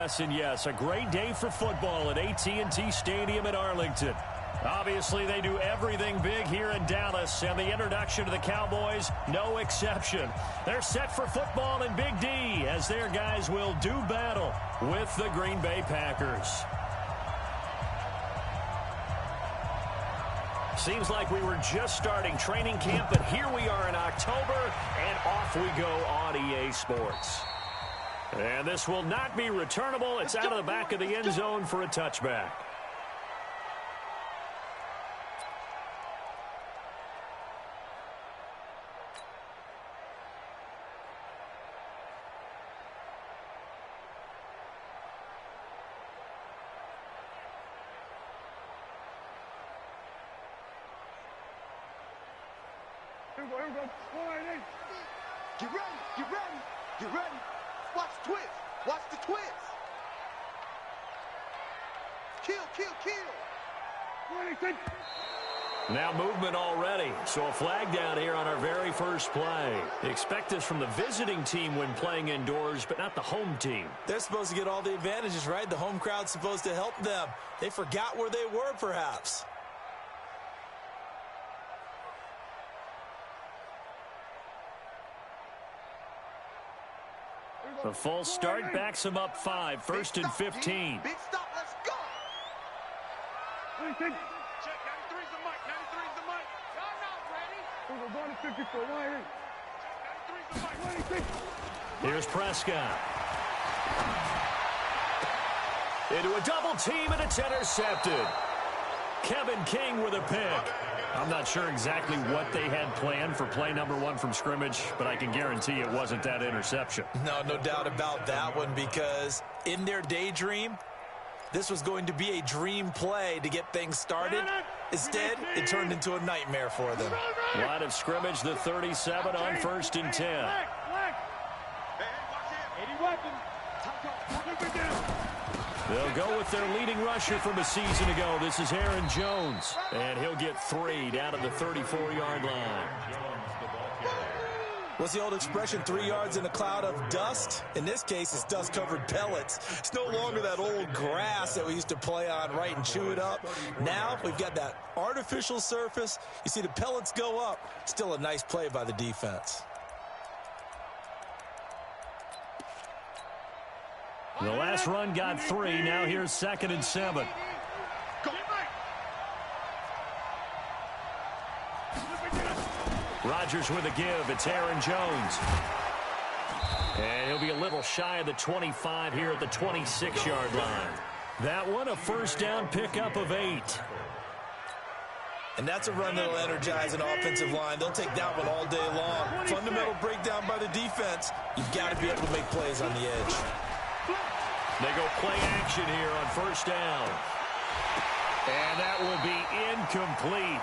Yes, and yes, a great day for football at AT&T Stadium in Arlington. Obviously, they do everything big here in Dallas, and the introduction to the Cowboys, no exception. They're set for football in Big D as their guys will do battle with the Green Bay Packers. Seems like we were just starting training camp, but here we are in October, and off we go on EA Sports. And this will not be returnable. It's out of the back of the end zone for a touchback. Here we go. Get ready, get ready, get ready. Watch the twist. Watch the twist. Kill, kill, kill. Now movement already. So a flag down here on our very first play. Expect this from the visiting team when playing indoors, but not the home team. They're supposed to get all the advantages, right? The home crowd's supposed to help them. They forgot where they were, perhaps. The false start backs him up 5, 1st and 15. Big stop, let's go. Check, 93's the mic, 93's the mic. Y'all not ready. We're going to 54, right Check, 93's the mic. Here's Prescott. Into a double team, and it's intercepted. Kevin King with a pick. I'm not sure exactly what they had planned for play number 1 from scrimmage, but I can guarantee it wasn't that interception. No doubt about that one, because in their daydream, this was going to be a dream play to get things started. Instead, it turned into a nightmare for them. Line of scrimmage, the 37 on 1st and 10. They'll go with their leading rusher from a season ago. This is Aaron Jones, and he'll get 3 down at the 34-yard line. What's the old expression, 3 yards in a cloud of dust? In this case, it's dust-covered pellets. It's no longer that old grass that we used to play on, right, and chew it up. Now we've got that artificial surface. You see the pellets go up. Still a nice play by the defense. The last run got 3. Now here's 2nd and 7. Rodgers with a give. It's Aaron Jones. And he'll be a little shy of the 25 here at the 26-yard line. That one a first down pickup of 8. And that's a run that'll energize an offensive line. They'll take that one all day long. Fundamental breakdown by the defense. You've got to be able to make plays on the edge. They go play action here on first down. And that will be incomplete.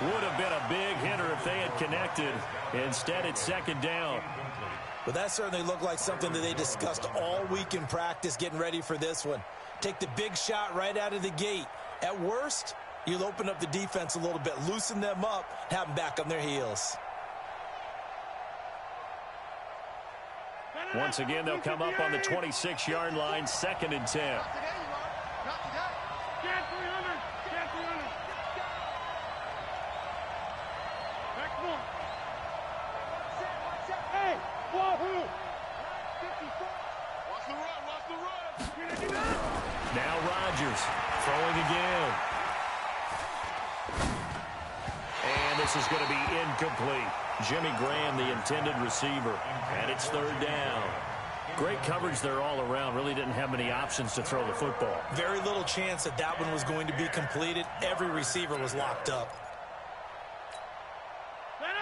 Would have been a big hitter if they had connected. Instead, it's 2nd down. But that certainly looked like something that they discussed all week in practice, getting ready for this one. Take the big shot right out of the gate. At worst, you'll open up the defense a little bit, loosen them up, have them back on their heels. Once again, they'll come up on the 26-yard line, 2nd and 10. Now Rodgers throwing again. And this is going to be incomplete. Jimmy Graham, the intended receiver. And it's 3rd down. Great coverage there all around. Really didn't have many options to throw the football. Very little chance that that one was going to be completed. Every receiver was locked up.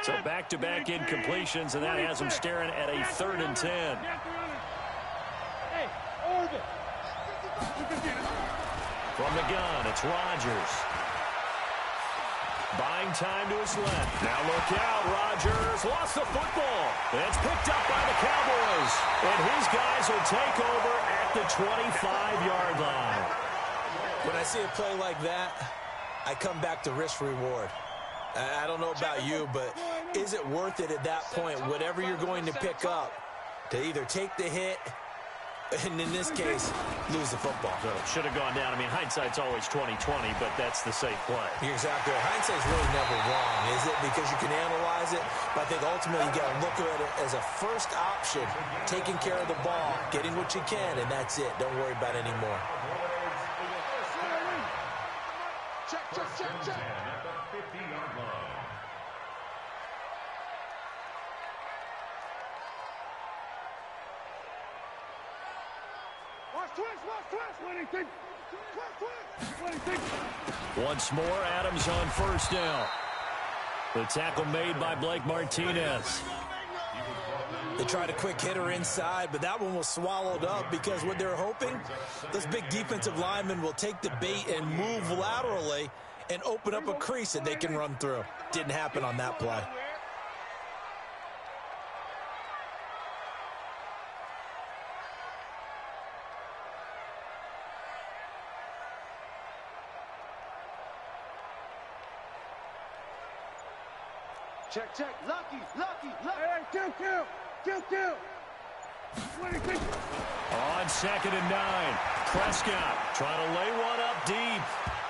So back-to-back incompletions, and that has them staring at a 3rd and 10. From the gun, it's Rodgers. Buying time to his left. Now look out, Rodgers lost the football. It's picked up by the Cowboys. And his guys will take over at the 25-yard line. When I see a play like that, I come back to risk-reward. I don't know about you, but is it worth it at that point, whatever you're going to pick up, to either take the hit And in this case, lose the football. So it should have gone down. I mean, hindsight's always 20/20, but that's the safe play. You're exactly right. Hindsight's really never wrong, is it? Because you can analyze it. But I think ultimately you got to look at it as a first option, taking care of the ball, getting what you can, and that's it. Don't worry about it anymore. Check, check, check, check. Once more, Adams on first down. The tackle made by Blake Martinez. They tried a quick hitter inside, but that one was swallowed up because what they're hoping, those big defensive linemen will take the bait and move laterally and open up a crease that they can run through. Didn't happen on that play. Check, check. Lucky, lucky, lucky. Hey, kill. On 2nd and 9, Prescott trying to lay one up deep.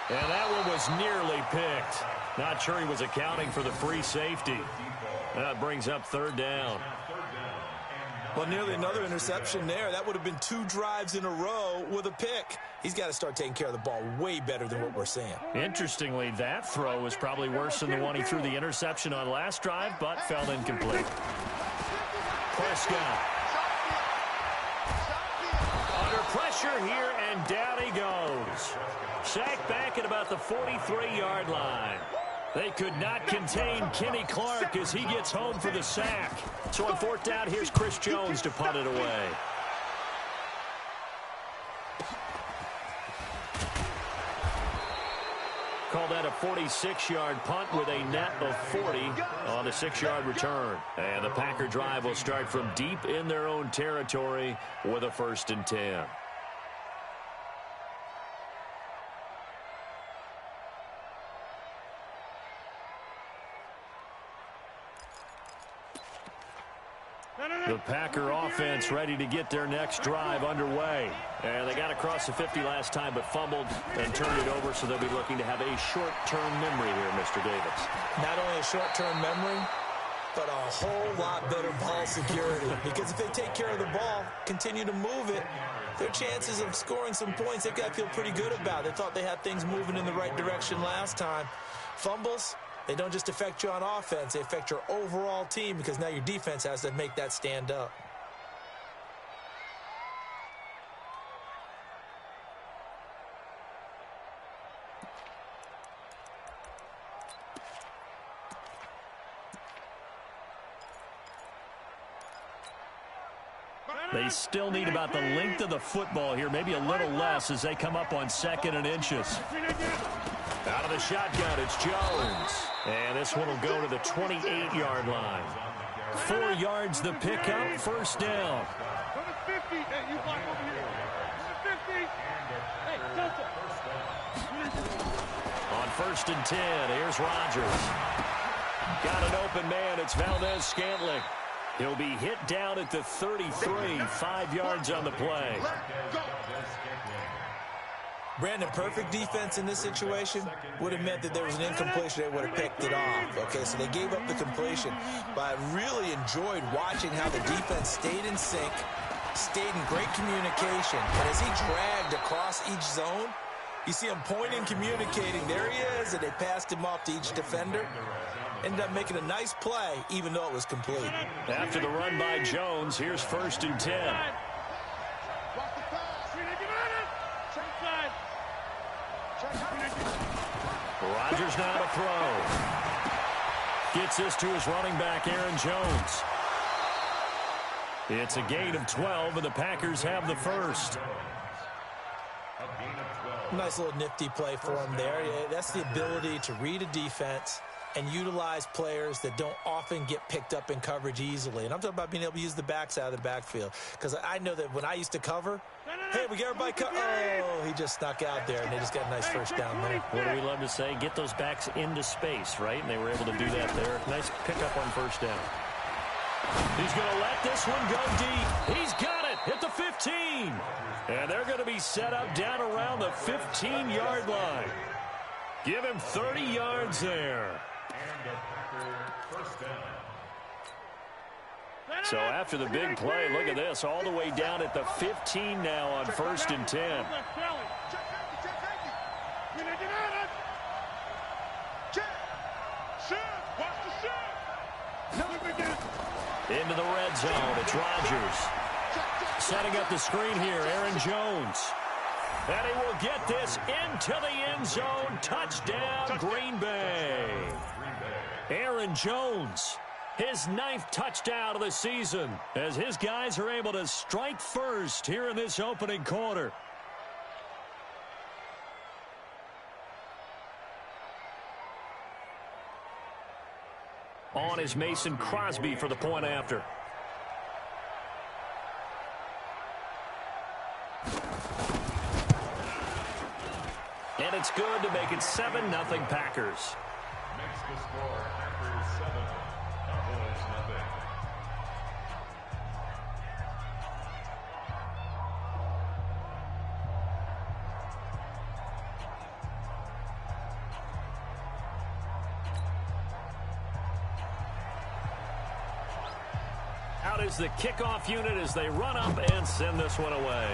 And that one was nearly picked. Not sure he was accounting for the free safety. That brings up 3rd down. Well, nearly another interception there. That would have been 2 drives in a row with a pick. He's got to start taking care of the ball way better than what we're seeing. Interestingly, that throw was probably worse than the one he threw the interception on last drive, but fell incomplete. Prescott. Under pressure here, and down he goes. Sacked back at about the 43-yard line. They could not contain Kenny Clark as he gets home for the sack. So on 4th down, here's Chris Jones to punt it away. Call that a 46-yard punt with a net of 40 on a 6-yard return. And the Packer drive will start from deep in their own territory with a 1st and 10. The Packer offense ready to get their next drive underway. And they got across the 50 last time, but fumbled and turned it over, so they'll be looking to have a short-term memory here, Mr. Davis. Not only a short-term memory, but a whole lot better ball security. Because if they take care of the ball, continue to move it, their chances of scoring some points, they've got to feel pretty good about. They thought they had things moving in the right direction last time. Fumbles, they don't just affect you on offense, they affect your overall team because now your defense has to make that stand up. They still need about the length of the football here, maybe a little less as they come up on 2nd and inches. Out of the shotgun, it's Jones. And this one will go to the 28-yard line. 4 yards the pickup, 1st down. On 1st and 10, here's Rodgers. Got an open man, it's Valdez-Scantling. He'll be hit down at the 33, 5 yards on the play. Brandon, perfect defense in this situation would have meant that there was an incompletion. They would have picked it off. Okay, so they gave up the completion. But I really enjoyed watching how the defense stayed in sync, stayed in great communication. And as he dragged across each zone, you see him pointing, communicating. There he is, and they passed him off to each defender. Ended up making a nice play, even though it was complete. After the run by Jones, here's 1st and 10. Rodgers now to throw. Gets this to his running back, Aaron Jones. It's a gain of 12, and the Packers have the 1st. Nice little nifty play for him there. Yeah, that's the ability to read a defense and utilize players that don't often get picked up in coverage easily. And I'm talking about being able to use the backs out of the backfield. Because I know that when I used to cover, hey, we got everybody oh, he just snuck out there, and they just got a nice 1st down there. What do we love to say? Get those backs into space, right? And they were able to do that there. Nice pickup on 1st down. He's going to let this one go deep. He's got it at the 50. 15. And they're going to be set up down around the 15-yard line. Give him 30 yards there. So after the big play, look at this, all the way down at the 15 now on 1st and 10. Into the red zone, it's Rodgers. Setting up the screen here, Aaron Jones. And he will get this into the end zone. Touchdown, Green Bay. Aaron Jones, his 9th touchdown of the season, as his guys are able to strike first here in this opening quarter. On is Mason Crosby for the point after. And it's good to make it 7-0 Packers. Makes the score Packers 7, Cowboys nothing. Out is the kickoff unit as they run up and send this one away.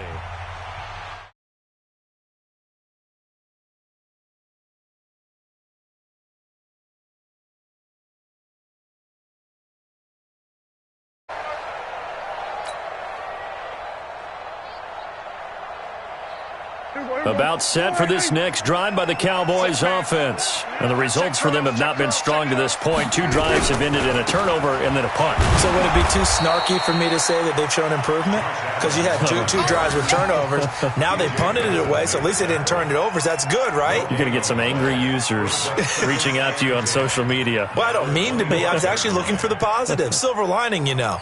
About set for this next drive by the Cowboys offense. And the results for them have not been strong to this point. 2 drives have ended in a turnover and then a punt. So would it be too snarky for me to say that they've shown improvement? Because you had two drives with turnovers. Now they punted it away, so at least they didn't turn it over. So that's good, right? You're going to get some angry users reaching out to you on social media. Well, I don't mean to be. I was actually looking for the positive. Silver lining, you know.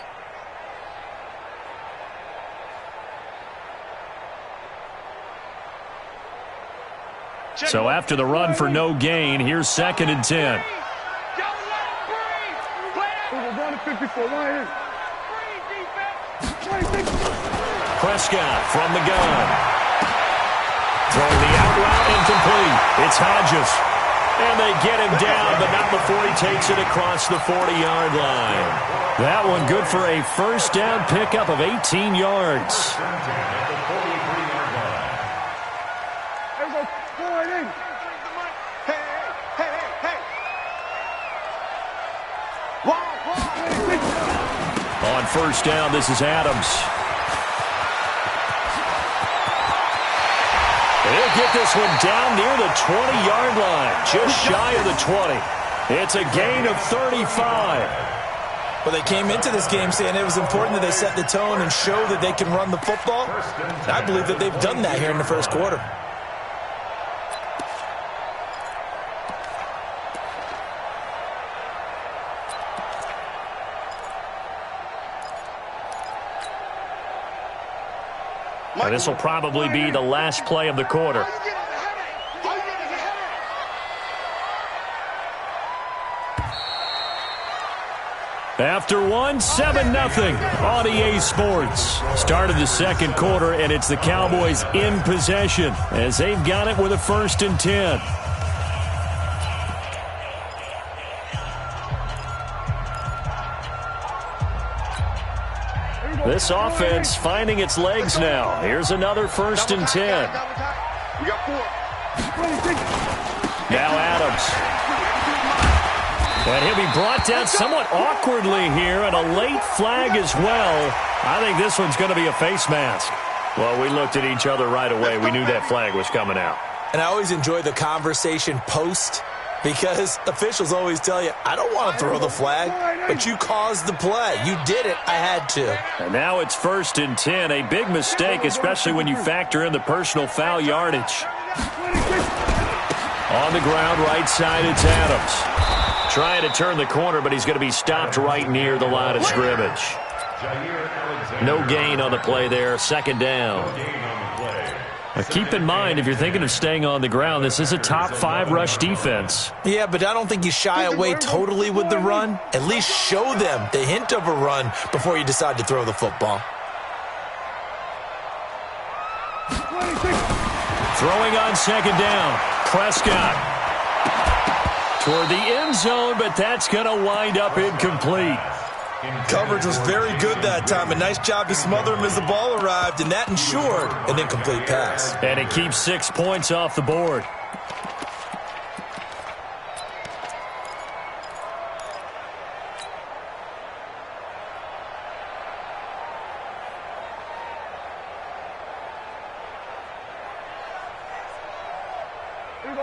So after the run for no gain, here's 2nd and 10. Prescott from the gun. Throwing the out route incomplete. It's Hodges. And they get him down, but not before he takes it across the 40-yard line. That one good for a first down pickup of 18 yards. On first down, this is Adams. He'll get this one down near the 20-yard line, just shy of the 20. It's a gain of 35. Well, they came into this game saying it was important that they set the tone and show that they can run the football. And I believe that they've done that here in the first quarter. And this will probably be the last play of the quarter. After one, 7-0 on EA Sports. Start of the second quarter, and it's the Cowboys in possession as they've got it with a 1st and 10. This offense finding its legs now. Here's another 1st and 10. Now Adams. And he'll be brought down somewhat awkwardly here, and a late flag as well. I think this one's going to be a face mask. Well, we looked at each other right away. We knew that flag was coming out. And I always enjoy the conversation post, because officials always tell you, I don't want to throw the flag, but you caused the play. You did it. I had to. And now it's 1st and 10. A big mistake, especially when you factor in the personal foul yardage. On the ground, right side, it's Adams. Trying to turn the corner, but he's going to be stopped right near the line of scrimmage. No gain on the play there. 2nd down. Now keep in mind, if you're thinking of staying on the ground, this is a top 5 rush defense. Yeah, but I don't think you shy away totally with the run. At least show them the hint of a run before you decide to throw the football. Throwing on second down. Prescott toward the end zone, but that's going to wind up incomplete. Coverage was very good that time. A nice job to smother him as the ball arrived, and that ensured an incomplete pass. And it keeps 6 points off the board.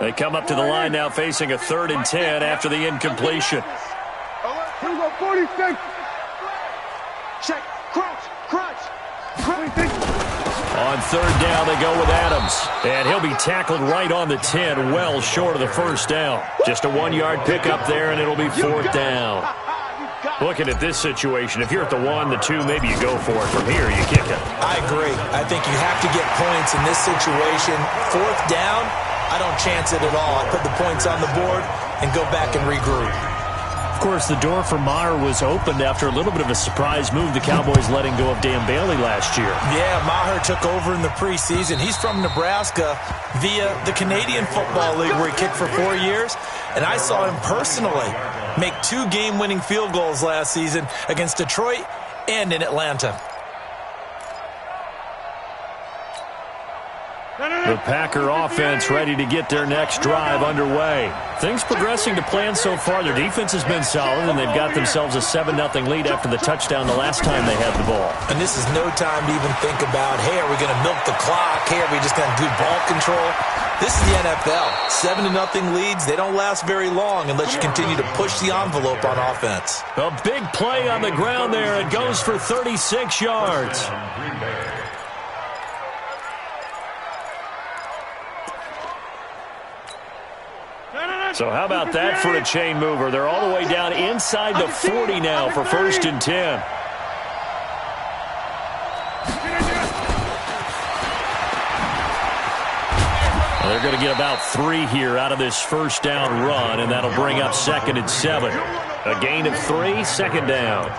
They come up to the line now facing a 3rd and 10 after the incompletion. Here we go, 46. Check, crunch. On 3rd down, they go with Adams. And he'll be tackled right on the 10, well short of the 1st down. Just a 1-yard pickup there, and it'll be 4th down. Looking at this situation, if you're at the 1, the 2, maybe you go for it. From here, you kick it. I agree. I think you have to get points in this situation. 4th down, I don't chance it at all. I put the points on the board and go back and regroup. Of course, the door for Maher was opened after a little bit of a surprise move. The Cowboys letting go of Dan Bailey last year. Yeah, Maher took over in the preseason. He's from Nebraska via the Canadian Football League where he kicked for 4 years. And I saw him personally make 2 game-winning field goals last season against Detroit and in Atlanta. The Packer offense ready to get their next drive underway. Things progressing to plan so far. Their defense has been solid, and they've got themselves a 7-0 lead after the touchdown the last time they had the ball. And this is no time to even think about, hey, are we going to milk the clock? Hey, are we just going to do ball control? This is the NFL. 7-0 leads, they don't last very long unless you continue to push the envelope on offense. A big play on the ground there. It goes for 36 yards. So how about that for a chain mover? They're all the way down inside the 40 now for 1st and 10. They're going to get about 3 here out of this 1st down run, and that'll bring up 2nd and 7. A gain of 3, 2nd down.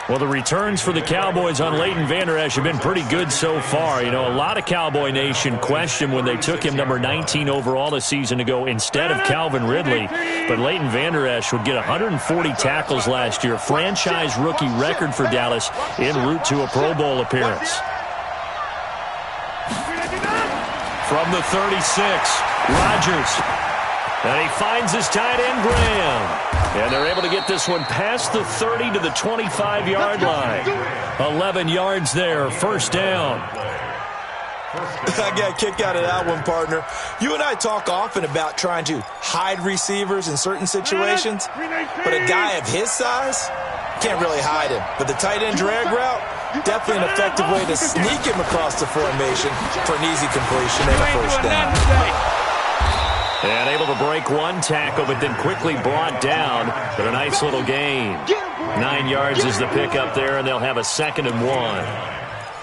Well, the returns for the Cowboys on Leighton Vander Esch have been pretty good so far. You know, a lot of Cowboy Nation questioned when they took him number 19 overall a season ago instead of Calvin Ridley. But Leighton Vander Esch would get 140 tackles last year, franchise rookie record for Dallas en route to a Pro Bowl appearance. From the 36, Rodgers. And he finds his tight end, Graham. And they're able to get this one past the 30 to the 25-yard line. 11 yards there, 1st down. I got a kick out of that one, partner. You and I talk often about trying to hide receivers in certain situations, but a guy of his size can't really hide him. But the tight end drag route, definitely an effective way to sneak him across the formation for an easy completion and a 1st down. And able to break 1 tackle, but then quickly brought down. But a nice little gain. 9 yards is the pickup there, and they'll have a 2nd and 1.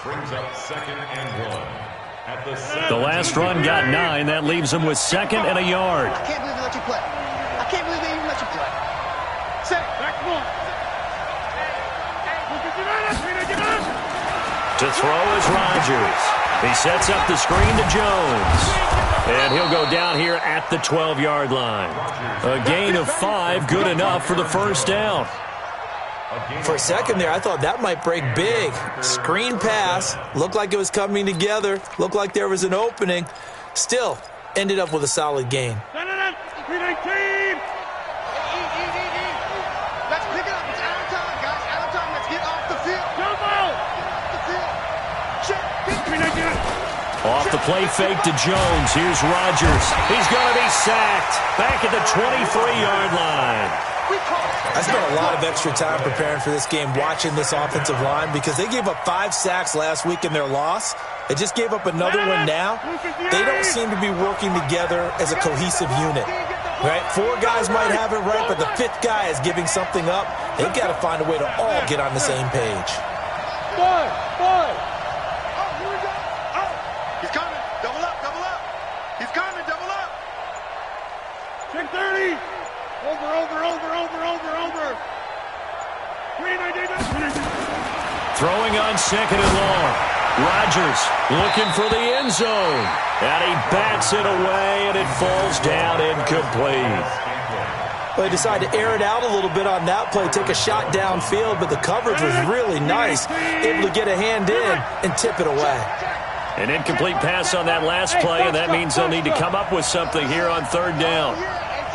Brings up 2nd and 1. At the 7. The last run got 9. That leaves them with 2nd and a yard. I can't believe they let you play. I can't believe they even let you play. Set, back one. To throw is Rodgers. He sets up the screen to Jones. And he'll go down here at the 12-yard line. A gain of 5, good enough for the 1st down. For a second there, I thought that might break big. Screen pass, looked like it was coming together, looked like there was an opening. Still, ended up with a solid gain. Let's pick it up. It's out of time, guys. Out of time. Let's get off the field. Off the play fake to Jones. Here's Rodgers. He's going to be sacked. Back at the 23-yard line. I spent a lot of extra time preparing for this game, watching this offensive line, because they gave up 5 sacks last week in their loss. They just gave up another one now. They don't seem to be working together as a cohesive unit. Right? 4 guys might have it right, but the 5th guy is giving something up. They've got to find a way to all get on the same page. He's coming. Double up. He's coming. Double up. Check 30. Over. Throwing on 2nd and long. Rodgers looking for the end zone. And he bats it away, and it falls down incomplete. Well, he decided to air it out a little bit on that play, take a shot downfield, but the coverage was really nice. Able to get a hand in and tip it away. An incomplete pass on that last play, and that means they'll need to come up with something here on third down.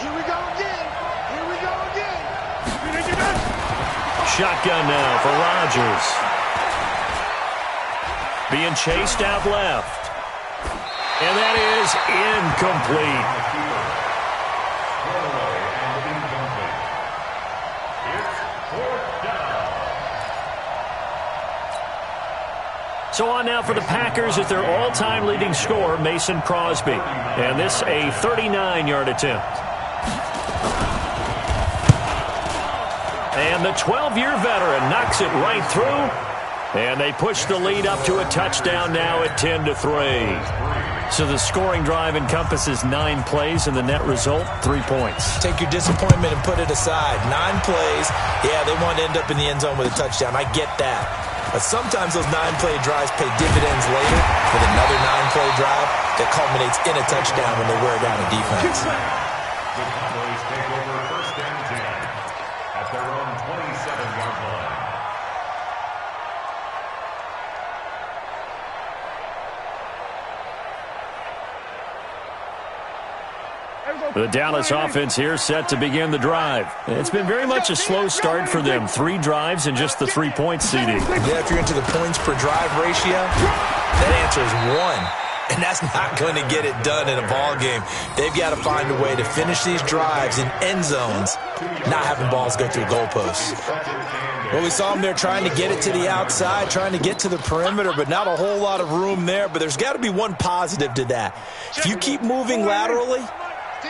Here we go again. Here we go again. Shotgun now for Rodgers. Being chased out left. And that is incomplete. So on now for the Packers at their all-time leading scorer, Mason Crosby. And this a 39-yard attempt. And the 12-year veteran knocks it right through. And they push the lead up to a touchdown now at 10-3. So the scoring drive encompasses 9 plays, and the net result, 3 points. Take your disappointment and put it aside. 9 plays. Yeah, they want to end up in the end zone with a touchdown. I get that. But sometimes those 9-play drives pay dividends later with another 9-play drive that culminates in a touchdown when they wear down a defense. The Cowboys take over first and 10 at their own 27-yard line. The Dallas offense here set to begin the drive. It's been very much a slow start for them. 3 drives and just the 3-point seeding. Yeah, if you're into the points per drive ratio, that answer is 1. And that's not going to get it done in a ball game. They've got to find a way to finish these drives in end zones, not having balls go through goalposts. Well, we saw them there trying to get it to the outside, trying to get to the perimeter, but not a whole lot of room there. But there's got to be one positive to that. If you keep moving laterally,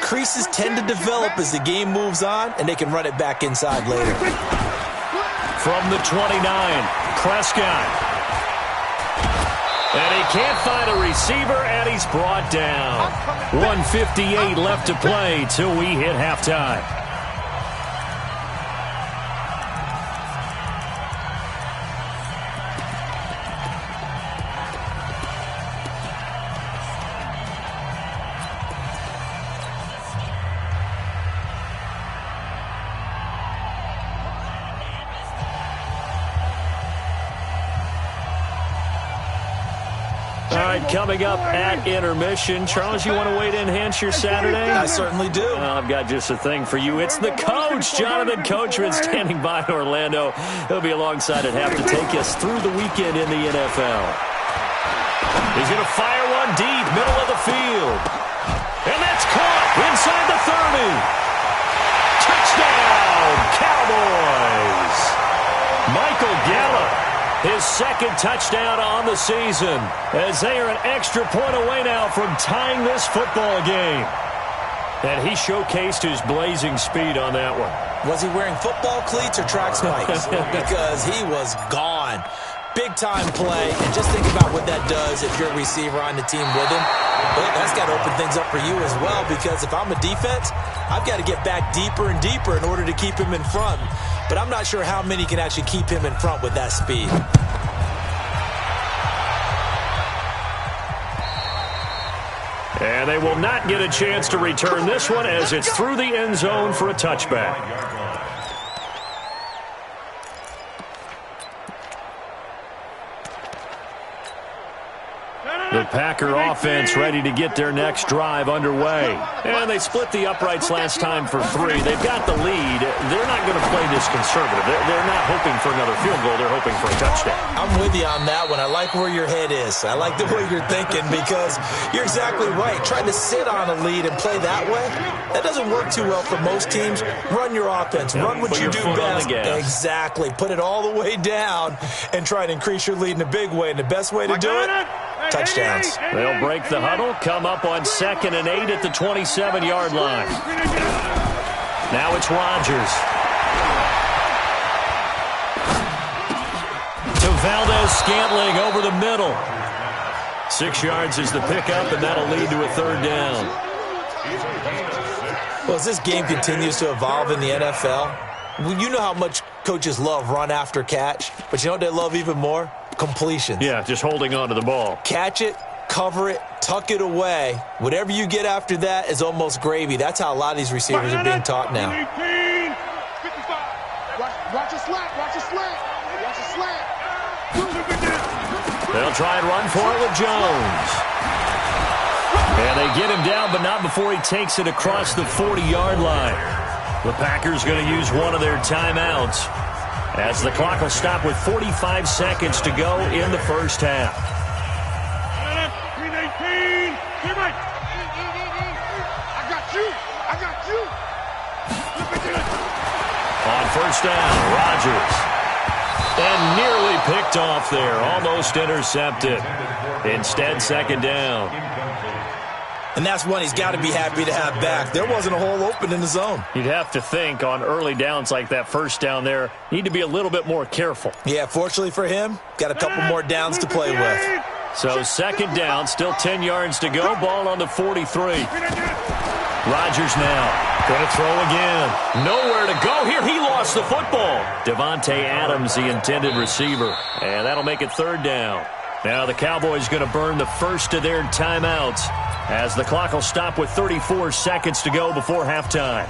creases tend to develop as the game moves on, and they can run it back inside later. From the 29, Prescott. And he can't find a receiver, and he's brought down. 1:58 left to play till we hit halftime. Coming up at intermission. Charles, you want to wait and enhance your Saturday? I certainly do. Well, I've got just a thing for you. It's the coach, Jonathan Coachman, standing by in Orlando. He'll be alongside at half to take us through the weekend in the NFL. He's going to fire one deep, middle of the field. And that's caught inside the 30. Touchdown, Cowboys. Michael Gallup. His second touchdown on the season, as they are an extra point away now from tying this football game. And he showcased his blazing speed on that one. Was he wearing football cleats or track spikes? Because he was gone. Big-time play, and just think about what that does if you're a receiver on the team with him. Well, that's got to open things up for you as well, because if I'm a defense, I've got to get back deeper and deeper in order to keep him in front. But I'm not sure how many can actually keep him in front with that speed. And they will not get a chance to return this one as it's through the end zone for a touchback. The Packer offense ready to get their next drive underway. And they split the uprights last time for 3. They've got the lead. They're not going to play this conservative. They're not hoping for another field goal. They're hoping for a touchdown. I'm with you on that one. I like where your head is. I like the way you're thinking, because you're exactly right. Trying to sit on a lead and play that way, that doesn't work too well for most teams. Run your offense. Run what you do best. Exactly. Put it all the way down and try to increase your lead in a big way. And the best way to do it, touchdowns. They'll break the huddle, come up on 2nd and 8 at the 27-yard line. Now it's Rodgers. To Valdez-Scantling over the middle. 6 yards is the pickup, and that'll lead to a 3rd down. Well, as this game continues to evolve in the NFL, you know how much coaches love run after catch, but you know what they love even more? completions. Yeah, just holding on to the ball. Catch it, cover it, tuck it away. Whatever you get after that is almost gravy. That's how a lot of these receivers are being taught now. 18, 55. Watch a slant. Watch a slant. Watch a slant. They'll try and run for it with Jones. And they get him down, but not before he takes it across the 40-yard line. The Packers going to use one of their timeouts as the clock will stop with 45 seconds to go in the first half. 18, I got you. On first down, Rodgers. And nearly picked off there. Almost intercepted. Instead, second down. And that's one he's got to be happy to have back. There wasn't a hole open in the zone. You'd have to think on early downs like that first down there, need to be a little bit more careful. Yeah, fortunately for him, got a couple more downs to play with. So second down, still 10 yards to go. Ball on the 43. Rodgers now going to throw again. Nowhere to go here. He lost the football. Devontae Adams, the intended receiver. And that'll make it third down. Now the Cowboys going to burn the first of their timeouts as the clock will stop with 34 seconds to go before halftime.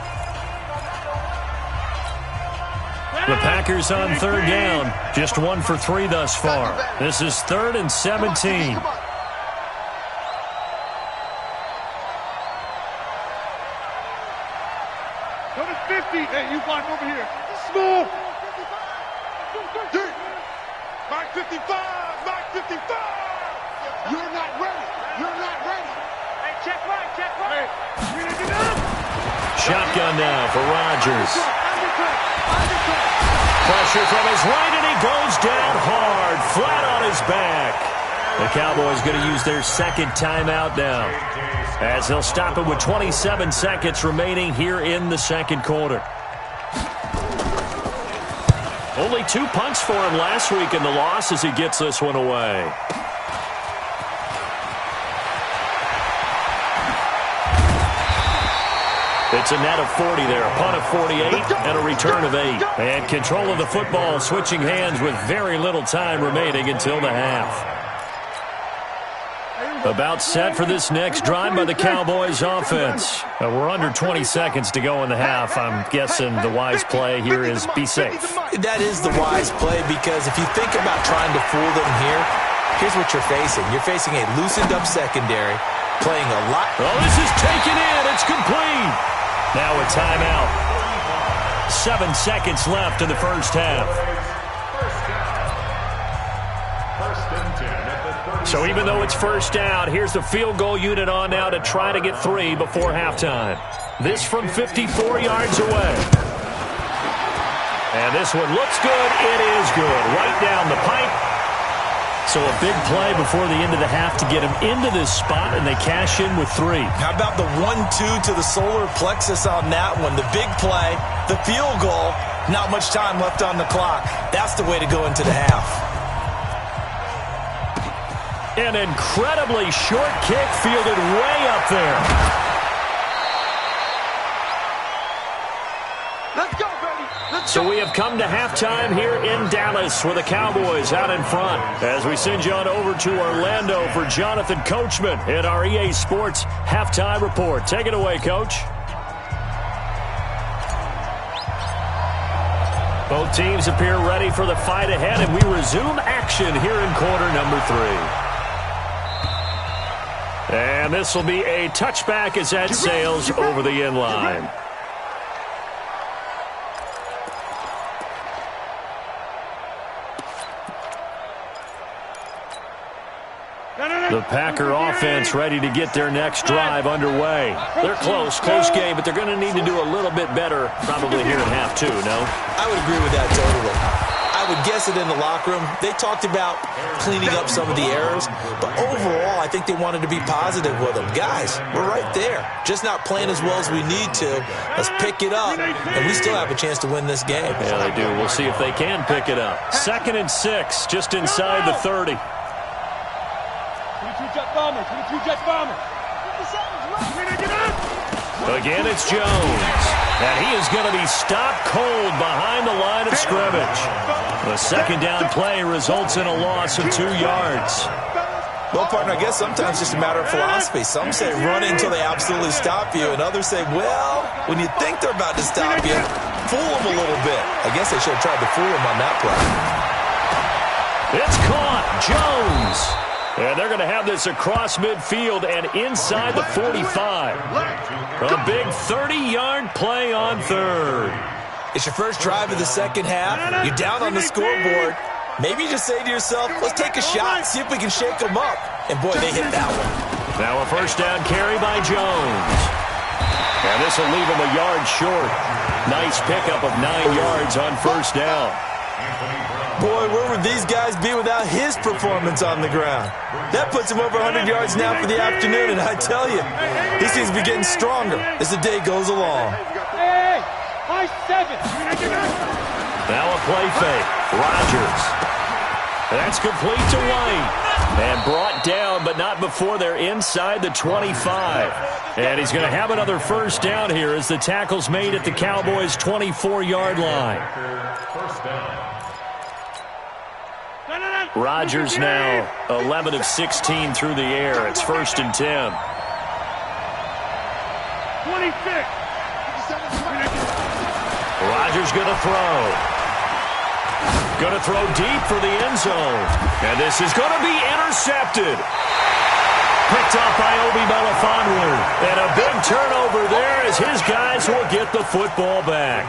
The Packers on third down. Just 1 for 3 thus far. This is 3rd and 17. Go to 50. Hey, you find over here. Small. Mark 55. Mark 55. You're not ready. Hey, check right. Hey, Shotgun now for Rodgers. Pressure from his right, and he goes down hard, flat on his back. The Cowboys going to use their second timeout now, as they'll stop it with 27 seconds remaining here in the second quarter. Only 2 punts for him last week in the loss as he gets this one away. It's a net of 40 there, a punt of 48, and a return of 8. And control of the football, switching hands with very little time remaining until the half. About set for this next drive by the Cowboys offense. We're under 20 seconds to go in the half. I'm guessing the wise play here is be safe. That is the wise play, because if you think about trying to fool them here, here's what you're facing. You're facing a loosened up secondary, playing a lot. Oh, this is taken in. It's complete. Now a timeout. 7 seconds left in the first half. So even though it's first down, here's the field goal unit on now to try to get 3 before halftime. This from 54 yards away. And this one looks good. It is good. Right down the pipe. So a big play before the end of the half to get him into this spot, and they cash in with 3. How about the 1-2 to the solar plexus on that one? The big play, the field goal, not much time left on the clock. That's the way to go into the half. An incredibly short kick fielded way up there. Let's go, baby. So we have come to halftime here in Dallas with the Cowboys out in front. As we send you on over to Orlando for Jonathan Coachman in our EA Sports Halftime Report. Take it away, Coach. Both teams appear ready for the fight ahead, and we resume action here in quarter number 3. And this will be a touchback as that sails over the end line. The Packer offense ready to get their next drive underway. They're close game, but they're going to need to do a little bit better probably here in half 2, no? I would agree with that totally. I would guess it in the locker room. They talked about cleaning up some of the errors, but overall, I think they wanted to be positive with them. Guys, we're right there. Just not playing as well as we need to. Let's pick it up, and we still have a chance to win this game. Yeah, they do. We'll see if they can pick it up. 2nd and 6, just inside the 30. 22 jet bomber. Again, it's Jones. And he is going to be stopped cold behind the line of scrimmage. The second down play results in a loss of 2 yards. Well, partner, I guess sometimes it's just a matter of philosophy. Some say run until they absolutely stop you, and others say, well, when you think they're about to stop you, fool them a little bit. I guess they should have tried to fool them on that play. It's caught. Jones. And they're going to have this across midfield and inside the 45. A big 30-yard play on third. It's your first drive of the second half. You're down on the scoreboard. Maybe you just say to yourself, let's take a shot, see if we can shake them up. And, boy, they hit that one. Now a first down carry by Jones. And this will leave him a yard short. Nice pickup of 9 yards on first down. Boy, where would these guys be without his performance on the ground? That puts him over 100 yards now for the afternoon, and I tell you, he seems to be getting stronger as the day goes along. Hey, high 7. Now a play fake. Rodgers. That's complete to White. And brought down, but not before they're inside the 25. And he's going to have another first down here as the tackle's made at the Cowboys' 24-yard line. Rodgers now 11 of 16 through the air. It's 1st and 10. 26. Rodgers going to throw. Going to throw deep for the end zone. And this is going to be intercepted. Picked up by Obi Melifonwu. And a big turnover there as his guys will get the football back.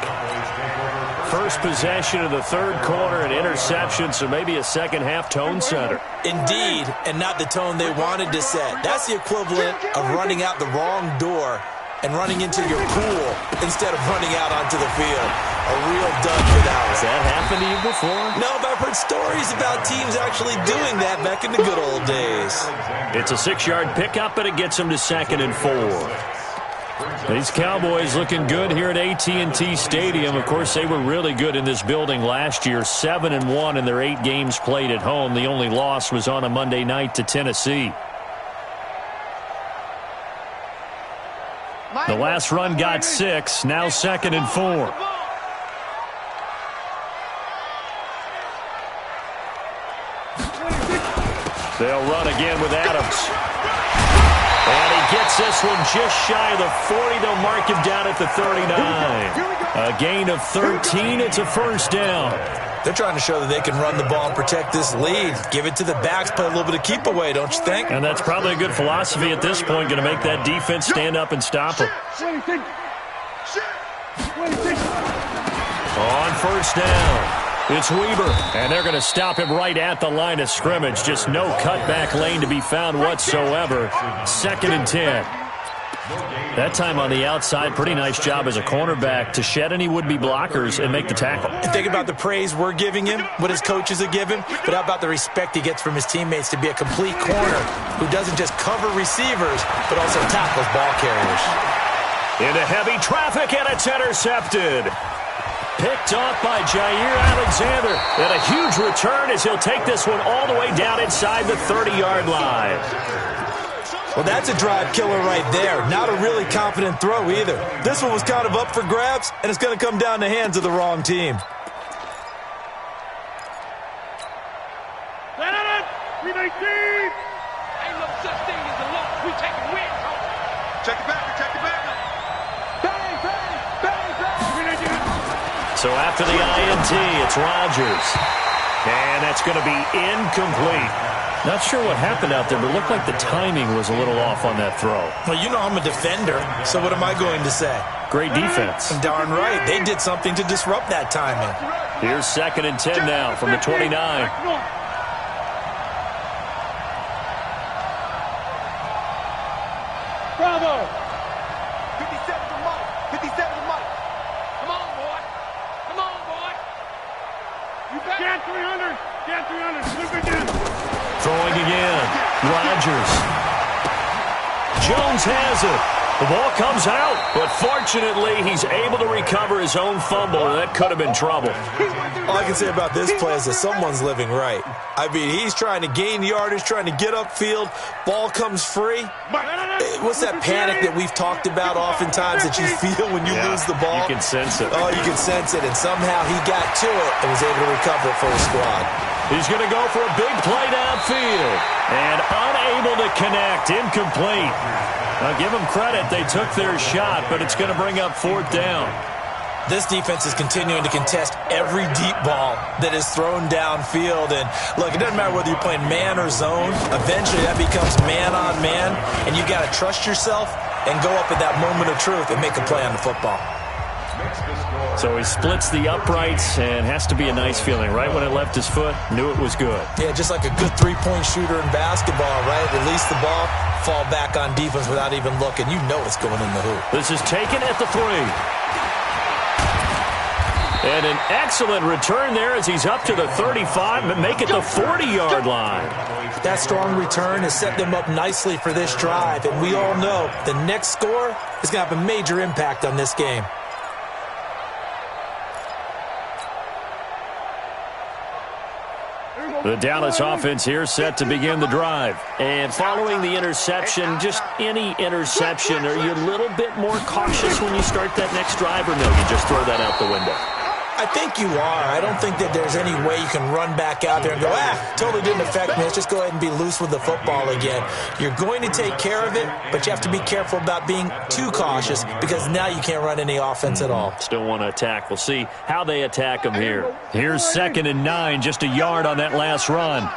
First possession of the third quarter, an interception, so maybe a second-half tone setter. Indeed, and not the tone they wanted to set. That's the equivalent of running out the wrong door and running into your pool instead of running out onto the field. A real dud for that one. Has that happened to you before? No, but I've heard stories about teams actually doing that back in the good old days. It's a 6-yard pickup, and it gets them to 2nd and 4. These Cowboys looking good here at AT&T Stadium. Of course, they were really good in this building last year, 7-1 in their 8 games played at home. The only loss was on a Monday night to Tennessee. The last run got 6, now 2nd and 4. They'll run again with Adams. And he gets this one just shy of the 40. They'll mark him down at the 39. A gain of 13. It's a first down. They're trying to show that they can run the ball and protect this lead. Give it to the backs, play a little bit of keep away, don't you think? And that's probably a good philosophy at this point, going to make that defense stand up and stop them. On first down, it's Weber, and they're going to stop him right at the line of scrimmage. Just no cutback lane to be found whatsoever. 2nd and 10. That time on the outside, pretty nice job as a cornerback to shed any would-be blockers and make the tackle. And think about the praise we're giving him, what his coaches are giving, but how about the respect he gets from his teammates to be a complete corner who doesn't just cover receivers, but also tackles ball carriers. Into heavy traffic, and it's intercepted. Picked off by Jair Alexander. And a huge return as he'll take this one all the way down inside the 30-yard line. Well, that's a drive killer right there. Not a really confident throw either. This one was kind of up for grabs, and it's going to come down the hands of the wrong team. Ain't no such thing as a loss. We take a win. Check it back. Check it back. Bang, bang, bang, bang. So after the INT, it's Rodgers. And that's going to be incomplete. Not sure what happened out there, but it looked like the timing was a little off on that throw. Well, you know I'm a defender, so what am I going to say? Great defense. Darn right. They did something to disrupt that timing. Here's 2nd and 10 now from the 29. Bravo! 57 to Mike. 57 to Mike. Come on, boy. Come on, boy. You bet. Get 300. Get 300. Look again. Throwing again. Rodgers. Jones has it. The ball comes out, but fortunately he's able to recover his own fumble, and that could have been trouble. All I can say about this play is that someone's living right. I mean, he's trying to gain yardage, trying to get upfield. Ball comes free. What's that panic that we've talked about oftentimes that you feel when you lose the ball? You can sense it. Oh, you can sense it, and somehow he got to it and was able to recover it for his squad. He's going to go for a big play downfield. And unable to connect, incomplete. Now give them credit, they took their shot, but it's going to bring up 4th down. This defense is continuing to contest every deep ball that is thrown downfield. And, look, it doesn't matter whether you're playing man or zone. Eventually, that becomes man-on-man, and you've got to trust yourself and go up at that moment of truth and make a play on the football. So he splits the uprights, and has to be a nice feeling. Right when it left his foot, knew it was good. Yeah, just like a good three-point shooter in basketball, right? Release the ball, fall back on defense without even looking. You know it's going in the hoop. This is taken at the 3. And an excellent return there as he's up to the 35 and make it the 40-yard line. That strong return has set them up nicely for this drive, and we all know the next score is going to have a major impact on this game. The Dallas offense here set to begin the drive. And following the interception, just any interception, are you a little bit more cautious when you start that next drive, or no, you just throw that out the window? I think you are. I don't think that there's any way you can run back out there and go, totally didn't affect me. Let's just go ahead and be loose with the football again. You're going to take care of it, but you have to be careful about being too cautious because now you can't run any offense at all. Still want to attack. We'll see how they attack them here. Here's 2nd and 9, just a yard on that last run.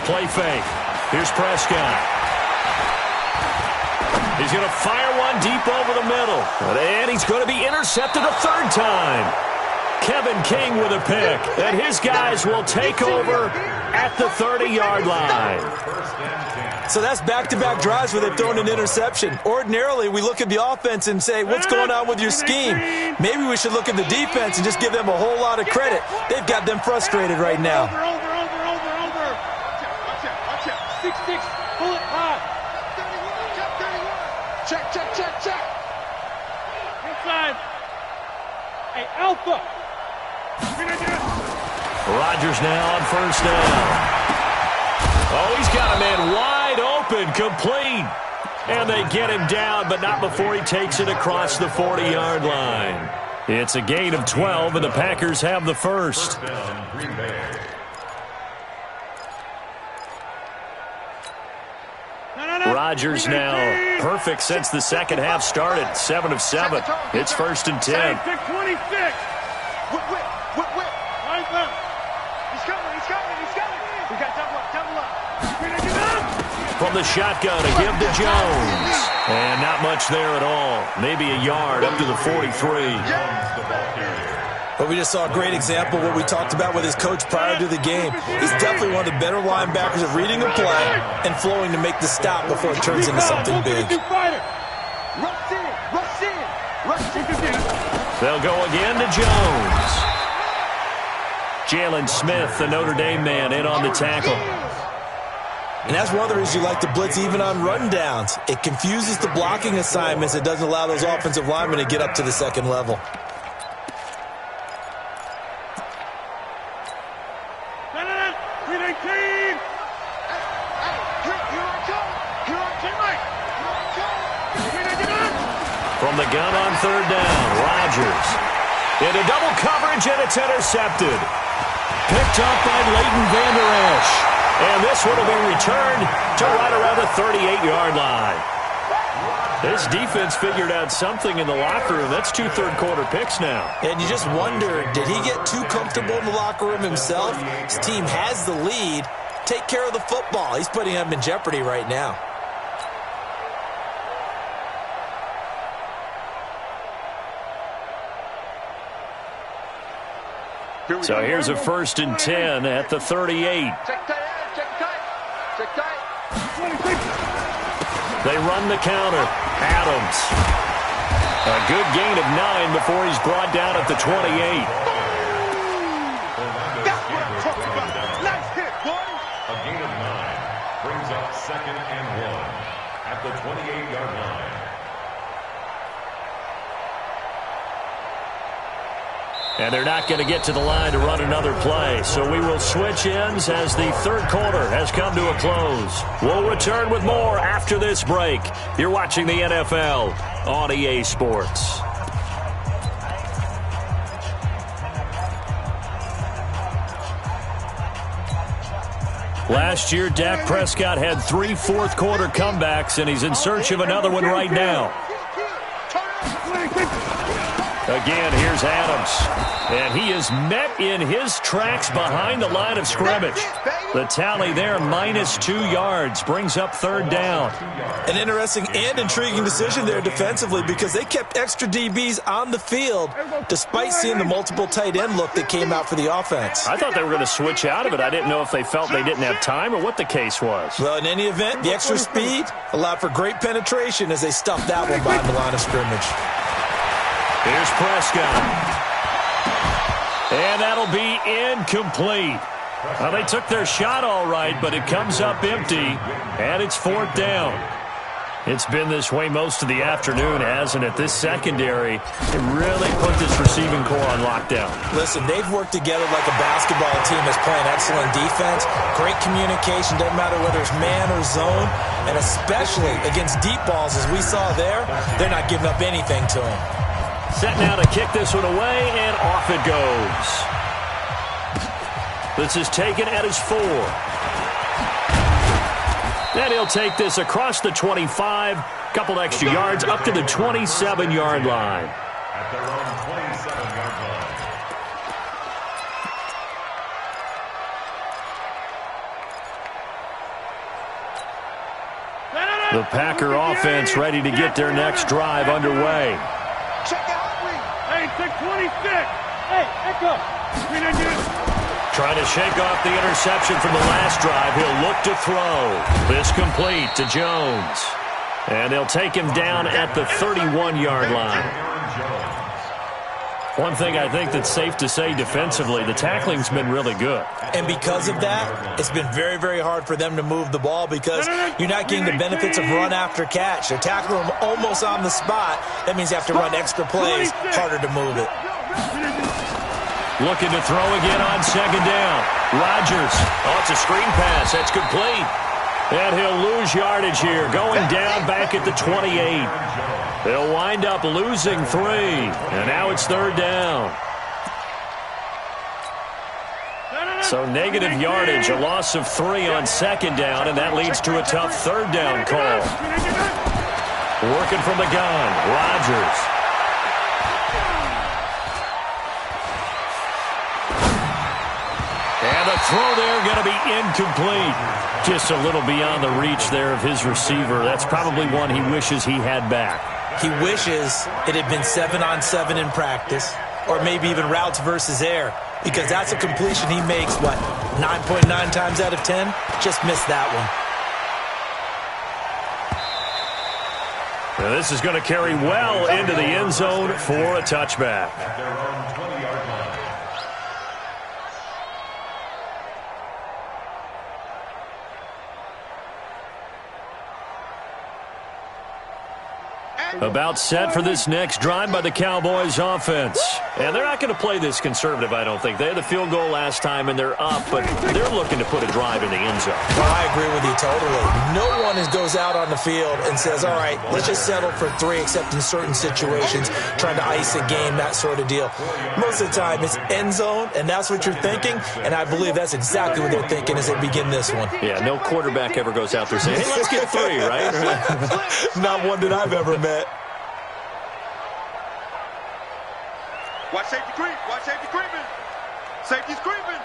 Play fake. Here's Prescott. He's going to fire one deep over the middle. And he's going to be intercepted a 3rd time. Kevin King with a pick. And his guys will take over at the 30-yard line. So that's back-to-back drives where they've thrown an interception. Ordinarily, we look at the offense and say, what's going on with your scheme? Maybe we should look at the defense and just give them a whole lot of credit. They've got them frustrated right now. Over. Watch out. 6-6. Pull it high. Check. Inside. Hey, Alpha. Rodgers now on 1st down. Oh, he's got a man wide open, complete. And they get him down, but not before he takes it across the 40-yard line. It's a gain of 12, and the Packers have the first. Rodgers now perfect since the second half started. 7 of 7. It's 1st and 10. 26. Whip. Line up. He's coming. We got double up. From the shotgun to give to Jones. And not much there at all. Maybe a yard up to the 43. But we just saw a great example of what we talked about with his coach prior to the game. He's definitely one of the better linebackers of reading a play and flowing to make the stop before it turns into something big. Rush in. They'll go again to Jones. Jalen Smith, the Notre Dame man, in on the tackle. And that's one of the reasons you like to blitz even on rundowns. It confuses the blocking assignments. It doesn't allow those offensive linemen to get up to the second level. From the gun on 3rd down, Rodgers. Into double coverage, and it's intercepted. Picked up by Leighton Vander Esch. And this one will be returned to right around the 38-yard line. This defense figured out something in the locker room. That's 2 third-quarter picks now. And you just wonder, did he get too comfortable in the locker room himself? His team has the lead. Take care of the football. He's putting them in jeopardy right now. So here's a 1st and 10 at the 38. Check tight. They run the counter. Adams. A good gain of 9 before he's brought down at the 28. That's what I'm talking about. Nice hit, boy. A gain of 9 brings up 2nd and 1 at the 28-yard line. And they're not going to get to the line to run another play. So we will switch ends as the third quarter has come to a close. We'll return with more after this break. You're watching the NFL on EA Sports. Last year, Dak Prescott had 3 fourth-quarter comebacks, and he's in search of another one right now. Again, here's Adams. And he is met in his tracks behind the line of scrimmage. The tally there, -2 yards, brings up third down. An interesting and intriguing decision there defensively because they kept extra DBs on the field despite seeing the multiple tight end look that came out for the offense. I thought they were going to switch out of it. I didn't know if they felt they didn't have time or what the case was. Well, in any event, the extra speed allowed for great penetration as they stuffed that one behind the line of scrimmage. Here's Prescott. And that'll be incomplete. Well, they took their shot all right, but it comes up empty, and it's fourth down. It's been this way most of the afternoon, hasn't it? This secondary, it really put this receiving core on lockdown. Listen, they've worked together like a basketball team that's playing excellent defense. Great communication, doesn't matter whether it's man or zone, and especially against deep balls, as we saw there, they're not giving up anything to them. Set now to kick this one away, and off it goes. This is taken at his 4. And he'll take this across the 25, couple extra yards, up to the 27-yard line. At their own 27-yard line. The Packer offense ready to get their next drive underway. Hey, 626. Hey, echo. Trying to shake off the interception from the last drive. He'll look to throw. This complete to Jones. And they'll take him down at the 31-yard line. One thing I think that's safe to say defensively, the tackling's been really good. And because of that, it's been very, very hard for them to move the ball because you're not getting the benefits of run after catch. They're tackling them almost on the spot. That means you have to run extra plays, harder to move it. Looking to throw again on second down. Rodgers. Oh, it's a screen pass. That's complete. And he'll lose yardage here, going down back at the 28. They'll wind up losing 3. And now it's third down. So negative yardage, a loss of 3 on second down, and that leads to a tough third down call. Working from the gun, Rodgers. And the throw there going to be incomplete. Just a little beyond the reach there of his receiver. That's probably one he wishes he had back. He wishes it had been 7-on-7 in practice, or maybe even routes versus air, because that's a completion he makes, 9.9 times out of 10? Just missed that one. Now this is going to carry well into the end zone for a touchback. At their own 20-yard line. About set for this next drive by the Cowboys offense. And they're not going to play this conservative, I don't think. They had the field goal last time, and they're up, but they're looking to put a drive in the end zone. Well, I agree with you totally. No one goes out on the field and says, all right, let's just settle for 3, except in certain situations, trying to ice a game, that sort of deal. Most of the time, it's end zone, and that's what you're thinking, and I believe that's exactly what they're thinking as they begin this one. Yeah, no quarterback ever goes out there saying, hey, let's get 3, right? Not one that I've ever met. Watch safety creep. Watch safety creeping. Safety's creeping.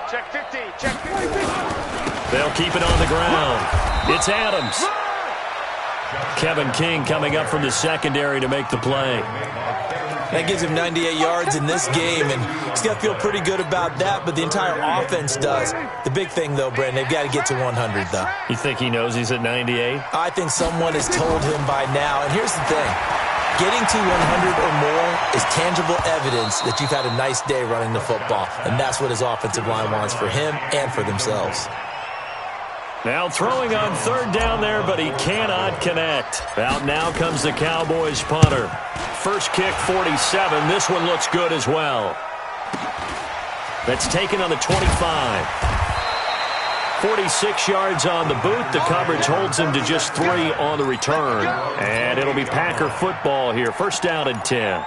Check 50. Check 50. They'll keep it on the ground. It's Adams. Kevin King coming up from the secondary to make the play. That gives him 98 yards in this game, and he's got to feel pretty good about that, but the entire offense does. The big thing, though, Brandon, they've got to get to 100, though. You think he knows he's at 98? I think someone has told him by now, and here's the thing. Getting to 100 or more is tangible evidence that you've had a nice day running the football, and that's what his offensive line wants for him and for themselves. Now throwing on third down there, but he cannot connect. Out now comes the Cowboys punter. first kick, 47. This one looks good as well. That's taken on the 25. 46 yards on the boot. The coverage holds him to just 3 on the return. And it'll be Packer football here. First down and 10.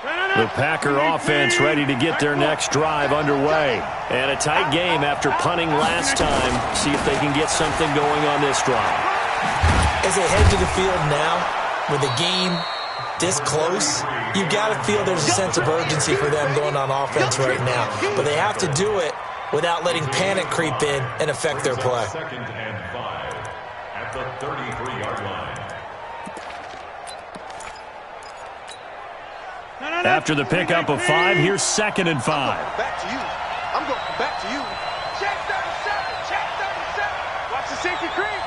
The Packer offense ready to get their next drive underway. And a tight game after punting last time. See if they can get something going on this drive. As they head to the field now, with the game this close, you've got to feel there's a sense of urgency for them going on offense right now. But they have to do it without letting panic creep in and affect their play. Second and 5 at the 33-yard line. After the pickup of 5, here's second and 5. Back to you. I'm going back to you. Check 37. Check 37. Watch the safety creep.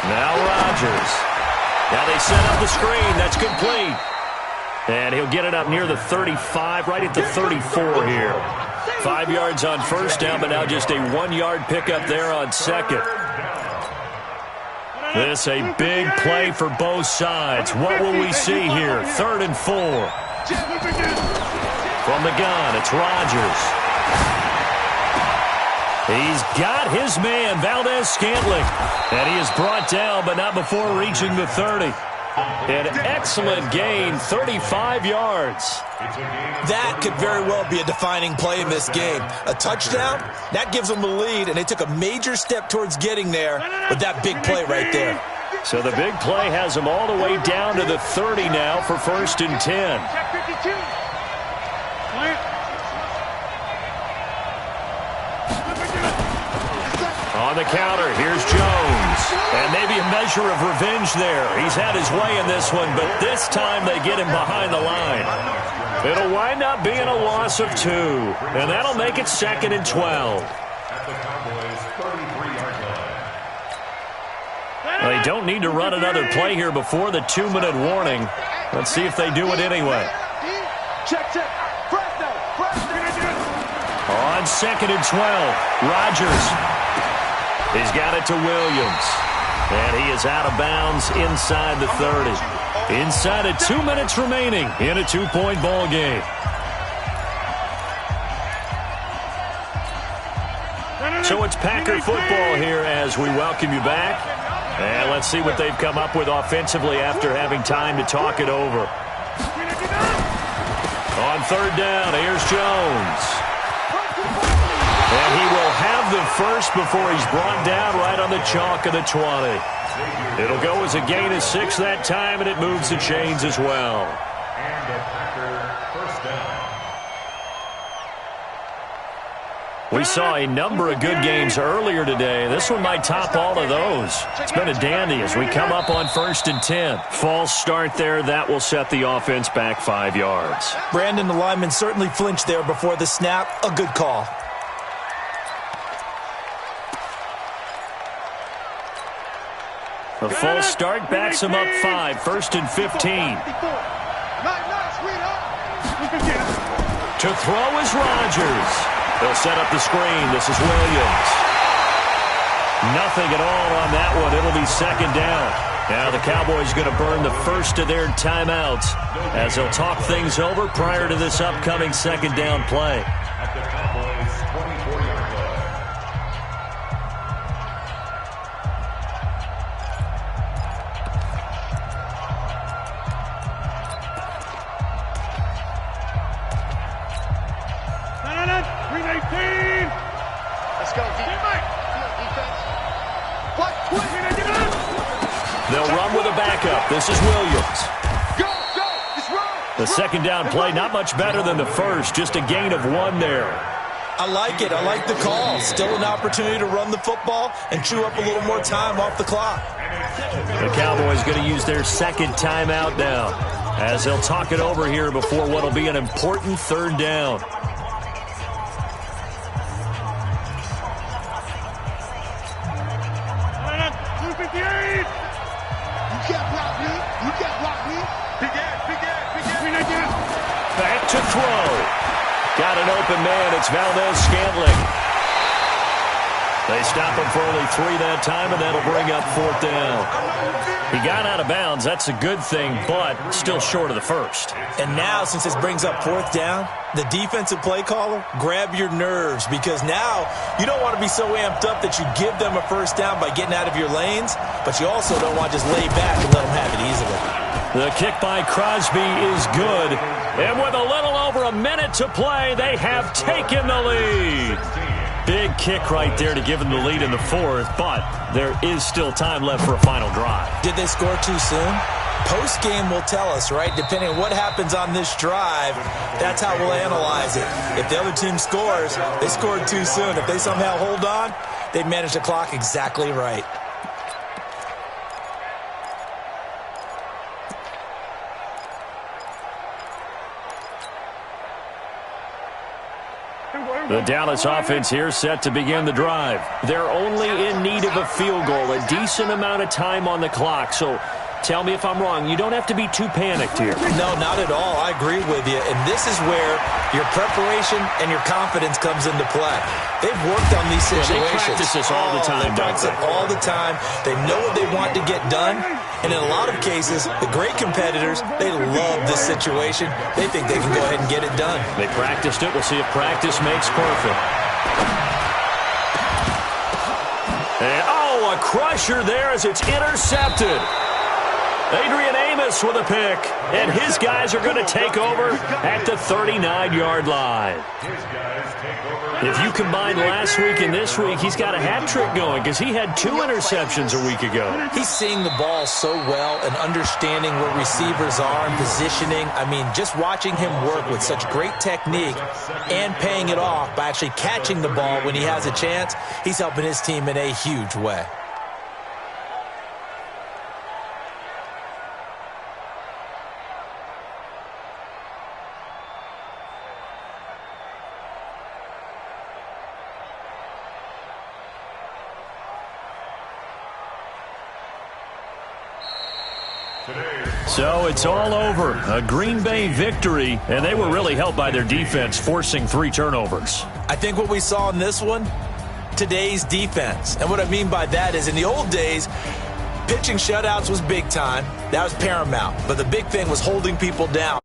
Now Rodgers. Now they set up the screen. That's complete. And he'll get it up near the 35, right at the 34 here. 5 yards on first down, but now just a 1-yard pickup there on second. This a big play for both sides. What will we see here? 3rd and 4. From the gun, it's Rodgers. He's got his man, Valdez-Scantling. And he is brought down, but not before reaching the 30. An excellent gain, 35 yards. That could very well be a defining play in this game. A touchdown, that gives them the lead, and they took a major step towards getting there with that big play right there. So the big play has them all the way down to the 30 now for 1st and 10. On the counter, here's Jones. And maybe a measure of revenge there. He's had his way in this one, but this time they get him behind the line. It'll wind up being a loss of 2. And that'll make it 2nd and 12. At the Cowboys' 33-yard line. They don't need to run another play here before the 2-minute warning. Let's see if they do it anyway. Check. On 2nd and 12, Rodgers. He's got it to Williams. And he is out of bounds inside the 30. Inside of 2 minutes remaining in a 2-point ball game. So it's Packer football here as we welcome you back. And let's see what they've come up with offensively after having time to talk it over. On 3rd down, here's Jones. And he will have the first before he's brought down right on the chalk of the 20. It'll go as a gain of 6 that time, and it moves the chains as well. And a Packer first down. We saw a number of good games earlier today. This one might top all of those. It's been a dandy as we come up on 1st and 10. False start there. That will set the offense back 5 yards. Brandon, the lineman certainly flinched there before the snap. A good call. The false start backs him up 5. 1st and 15. To throw is Rodgers. They'll set up the screen. This is Williams. Nothing at all on that one. It'll be 2nd down. Now the Cowboys going to burn the first of their timeouts as they'll talk things over prior to this upcoming 2nd down play. At the Cowboys' 24-yard line. Let's go, defense. What? They'll run with a backup. This is Williams. Go. It's run. The 2nd down play, not much better than the first. Just a gain of 1 there. I like it. I like the call. Still an opportunity to run the football and chew up a little more time off the clock. The Cowboys going to use their 2nd timeout now as they'll talk it over here before what will be an important 3rd down. Back to throw. Got an open man. It's Valdez-Scantling. They stop him for only 3 that time, and that'll bring up 4th down. He got out of bounds. That's a good thing, but still short of the first. And now, since this brings up 4th down, the defensive play caller, grab your nerves, because now you don't want to be so amped up that you give them a 1st down by getting out of your lanes, but you also don't want to just lay back and let them have it easily. The kick by Crosby is good, and with a little over a minute to play, they have taken the lead. Big kick right there to give them the lead in the 4th, but there is still time left for a final drive. Did they score too soon? Post-game will tell us, right? Depending on what happens on this drive, that's how we'll analyze it. If the other team scores, they scored too soon. If they somehow hold on, they manage the clock exactly right. The Dallas offense here set to begin the drive. They're only in need of a field goal, a decent amount of time on the clock. So tell me if I'm wrong. You don't have to be too panicked here. No, not at all. I agree with you. And this is where your preparation and your confidence comes into play. They've worked on these situations. They practice this all the time. They practice it all the time. They know what they want to get done. And in a lot of cases, the great competitors, they love this situation. They think they can go ahead and get it done. They practiced it. We'll see if practice makes perfect. And, oh, a crusher there as it's intercepted. Adrian Amos with a pick, and his guys are going to take over at the 39-yard line. If you combine last week and this week, he's got a hat trick going because he had 2 interceptions a week ago. He's seeing the ball so well and understanding where receivers are and positioning. I mean, just watching him work with such great technique and paying it off by actually catching the ball when he has a chance, he's helping his team in a huge way. So it's all over. A Green Bay victory, and they were really helped by their defense, forcing 3 turnovers. I think what we saw in this one, today's defense. And what I mean by that is in the old days, pitching shutouts was big time. That was paramount. But the big thing was holding people down.